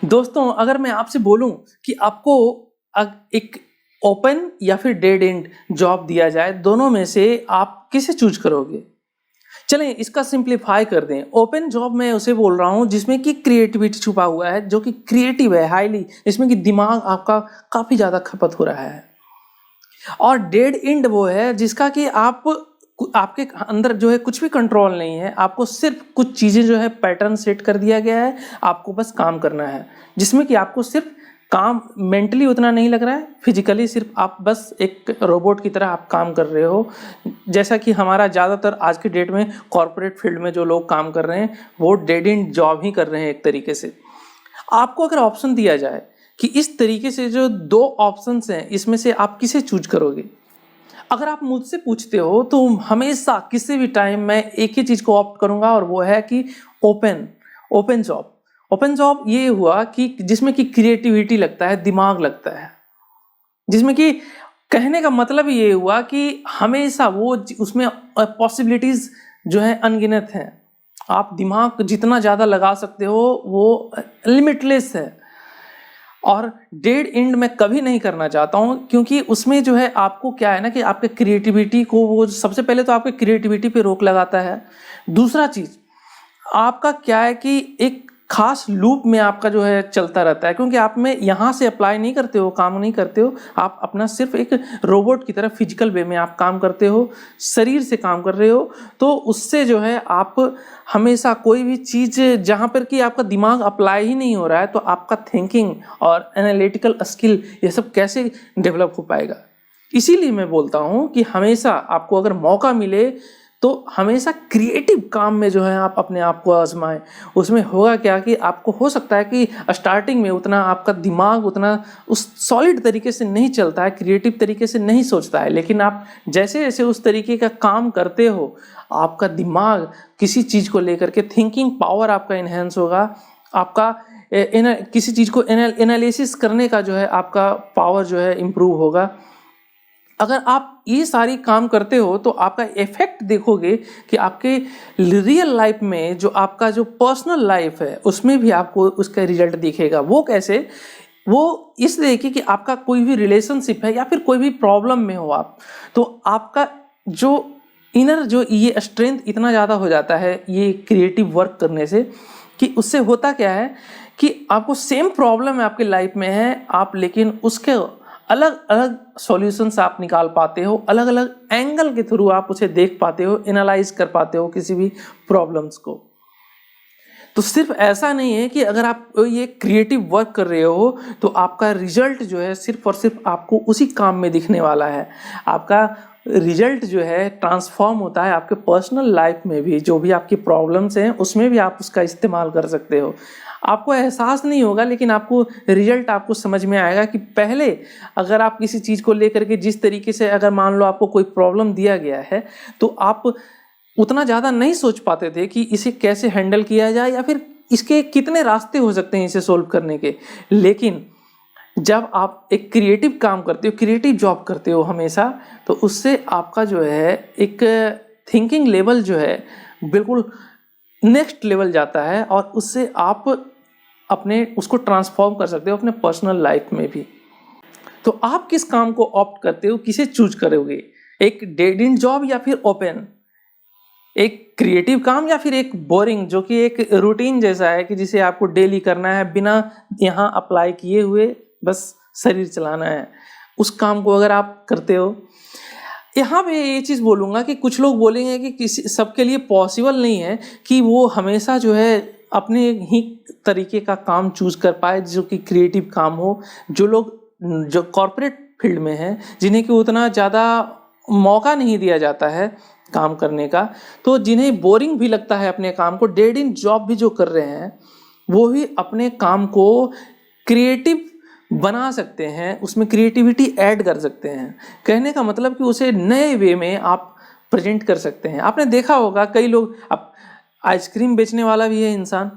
दोस्तों, अगर मैं आपसे बोलूं कि आपको एक ओपन या फिर डेड एंड जॉब दिया जाए, दोनों में से आप किसे चूज करोगे? चलें इसका सिंप्लीफाई कर दें। ओपन जॉब मैं उसे बोल रहा हूं जिसमें कि क्रिएटिविटी छुपा हुआ है, जो कि क्रिएटिव है हाईली, इसमें कि दिमाग आपका काफी ज्यादा खपत हो रहा है। और डेड एंड वो है जिसका कि आपके अंदर जो है कुछ भी कंट्रोल नहीं है, आपको सिर्फ कुछ चीजें जो है पैटर्न सेट कर दिया गया है, आपको बस काम करना है, जिसमें कि आपको सिर्फ काम मेंटली उतना नहीं लग रहा है, फिजिकली सिर्फ आप बस एक रोबोट की तरह आप काम कर रहे हो। जैसा कि हमारा ज़्यादातर आज की डेट में कॉरपोरेट फील्ड में जो लोग काम कर रहे हैं वो डेड एंड जॉब ही कर रहे हैं एक तरीके से। आपको अगर ऑप्शन दिया जाए कि इस तरीके से जो दो ऑप्शंस हैं इसमें से आप किसे चूज करोगे, अगर आप मुझसे पूछते हो तो हमेशा किसी भी टाइम मैं एक ही चीज को ऑप्ट करूंगा, और वो है कि ओपन जॉब। ओपन जॉब ये हुआ कि जिसमें कि क्रिएटिविटी लगता है, दिमाग लगता है, जिसमें कि कहने का मतलब ये हुआ कि हमेशा वो उसमें पॉसिबिलिटीज जो है अनगिनत हैं। आप दिमाग जितना ज़्यादा लगा सकते हो वो लिमिटलेस है। और डेड एंड मैं कभी नहीं करना चाहता हूँ, क्योंकि उसमें जो है आपको क्या है ना कि आपके क्रिएटिविटी को, वो सबसे पहले तो आपके क्रिएटिविटी पे रोक लगाता है। दूसरा चीज आपका क्या है कि एक खास लूप में आपका जो है चलता रहता है, क्योंकि आप में यहाँ से अप्लाई नहीं करते हो, काम नहीं करते हो, आप अपना सिर्फ एक रोबोट की तरह फिजिकल वे में आप काम करते हो, शरीर से काम कर रहे हो। तो उससे जो है आप हमेशा कोई भी चीज़ जहाँ पर कि आपका दिमाग अप्लाई ही नहीं हो रहा है, तो आपका थिंकिंग और एनालिटिकल स्किल ये सब कैसे डेवलप हो पाएगा। इसीलिए मैं बोलता हूँ कि हमेशा आपको अगर मौका मिले तो हमेशा क्रिएटिव काम में जो है आप अपने आप को आजमाएं। उसमें होगा क्या कि आपको हो सकता है कि स्टार्टिंग में उतना आपका दिमाग उतना उस सॉलिड तरीके से नहीं चलता है, क्रिएटिव तरीके से नहीं सोचता है, लेकिन आप जैसे जैसे उस तरीके का काम करते हो आपका दिमाग किसी चीज़ को लेकर के थिंकिंग पावर आपका इन्हेंस होगा, आपका किसी चीज़ को एनालिसिस करने का जो है आपका पावर जो है इम्प्रूव होगा। अगर आप ये सारी काम करते हो तो आपका इफेक्ट देखोगे कि आपके रियल लाइफ में जो आपका जो पर्सनल लाइफ है उसमें भी आपको उसका रिजल्ट दिखेगा। वो कैसे? वो इसलिए कि आपका कोई भी रिलेशनशिप है या फिर कोई भी प्रॉब्लम में हो आप, तो आपका जो इनर जो ये स्ट्रेंथ इतना ज़्यादा हो जाता है ये क्रिएटिव वर्क करने से, कि उससे होता क्या है कि आपको सेम प्रॉब्लम आपके लाइफ में है आप, लेकिन उसके अलग अलग सॉल्यूशंस आप निकाल पाते हो, अलग अलग एंगल के थ्रू आप उसे देख पाते हो, एनालाइज कर पाते हो किसी भी प्रॉब्लम्स को। तो सिर्फ ऐसा नहीं है कि अगर आप ये क्रिएटिव वर्क कर रहे हो तो आपका रिजल्ट जो है सिर्फ और सिर्फ आपको उसी काम में दिखने वाला है। आपका रिजल्ट जो है ट्रांसफॉर्म होता है आपके पर्सनल लाइफ में भी, जो भी आपकी प्रॉब्लम्स हैं उसमें भी आप उसका इस्तेमाल कर सकते हो। आपको एहसास नहीं होगा, लेकिन आपको रिजल्ट आपको समझ में आएगा कि पहले अगर आप किसी चीज़ को लेकर के जिस तरीके से, अगर मान लो आपको कोई प्रॉब्लम दिया गया है तो आप उतना ज़्यादा नहीं सोच पाते थे कि इसे कैसे हैंडल किया जाए या फिर इसके कितने रास्ते हो सकते हैं इसे सोल्व करने के। लेकिन जब आप एक क्रिएटिव काम करते हो, क्रिएटिव जॉब करते हो हमेशा, तो उससे आपका जो है एक थिंकिंग लेवल जो है बिल्कुल नेक्स्ट लेवल जाता है, और उससे आप अपने उसको ट्रांसफॉर्म कर सकते हो अपने पर्सनल लाइफ में भी। तो आप किस काम को ऑप्ट करते हो, किसे चूज करोगे? एक डेड एंड जॉब या फिर ओपन? एक क्रिएटिव काम या फिर एक बोरिंग जो कि एक रूटीन जैसा है कि जिसे आपको डेली करना है बिना यहाँ अप्लाई किए हुए, बस शरीर चलाना है, उस काम को अगर आप करते हो। यहाँ पे ये चीज़ बोलूँगा कि कुछ लोग बोलेंगे कि किसी सबके लिए पॉसिबल नहीं है कि वो हमेशा जो है अपने ही तरीके का काम चूज कर पाए जो कि क्रिएटिव काम हो। जो लोग जो कॉरपोरेट फील्ड में हैं, जिन्हें कि उतना ज़्यादा मौका नहीं दिया जाता है काम करने का, तो जिन्हें बोरिंग भी लगता है अपने काम को, डेड एंड जॉब भी जो कर रहे हैं वो भी अपने काम को क्रिएटिव बना सकते हैं, उसमें क्रिएटिविटी ऐड कर सकते हैं। कहने का मतलब कि उसे नए वे में आप प्रेजेंट कर सकते हैं। आपने देखा होगा कई लोग, अब आइसक्रीम बेचने वाला भी है इंसान,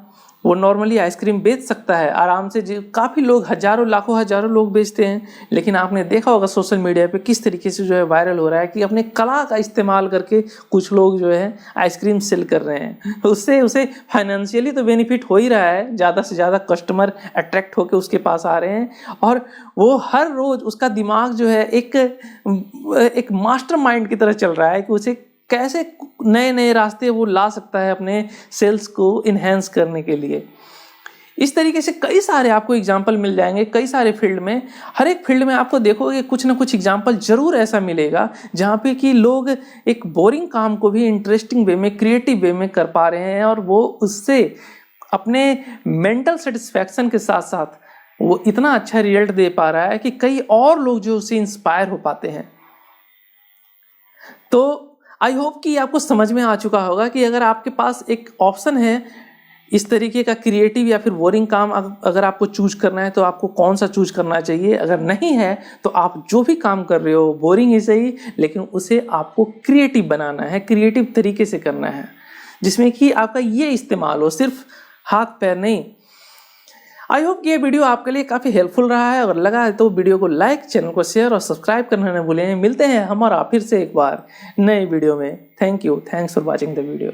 वो नॉर्मली आइसक्रीम बेच सकता है आराम से, काफ़ी लोग हजारों लाखों हजारों लोग बेचते हैं। लेकिन आपने देखा होगा सोशल मीडिया पे किस तरीके से जो है वायरल हो रहा है कि अपने कला का इस्तेमाल करके कुछ लोग जो है आइसक्रीम सेल कर रहे हैं। उससे उसे फाइनेंशियली तो बेनिफिट हो ही रहा है, ज़्यादा से ज़्यादा कस्टमर अट्रैक्ट होकर उसके पास आ रहे हैं, और वो हर रोज़ उसका दिमाग जो है एक मास्टर माइंड की तरह चल रहा है कि उसे कैसे नए नए रास्ते वो ला सकता है अपने सेल्स को इन्हेंस करने के लिए। इस तरीके से कई सारे आपको एग्जाम्पल मिल जाएंगे, कई सारे फील्ड में। हर एक फील्ड में आपको देखोगे कुछ ना कुछ एग्जाम्पल जरूर ऐसा मिलेगा जहाँ पे कि लोग एक बोरिंग काम को भी इंटरेस्टिंग वे में, क्रिएटिव वे में कर पा रहे हैं, और वो उससे अपने मेंटल सेटिस्फैक्शन के साथ साथ वो इतना अच्छा रिजल्ट दे पा रहा है कि कई और लोग जो उससे इंस्पायर हो पाते हैं। तो आई होप कि आपको समझ में आ चुका होगा कि अगर आपके पास एक ऑप्शन है इस तरीके का क्रिएटिव या फिर बोरिंग काम अगर आपको चूज करना है तो आपको कौन सा चूज करना चाहिए। अगर नहीं है तो आप जो भी काम कर रहे हो बोरिंग ही सही, लेकिन उसे आपको क्रिएटिव बनाना है, क्रिएटिव तरीके से करना है, जिसमें कि आपका ये इस्तेमाल हो, सिर्फ हाथ पैर नहीं। आई होप ये वीडियो आपके लिए काफ़ी हेल्पफुल रहा है। अगर लगा है तो वीडियो को लाइक, चैनल को शेयर और सब्सक्राइब करना न भूलें। मिलते हैं हमारा फिर से एक बार नए वीडियो में। Thank you, thanks for watching the video.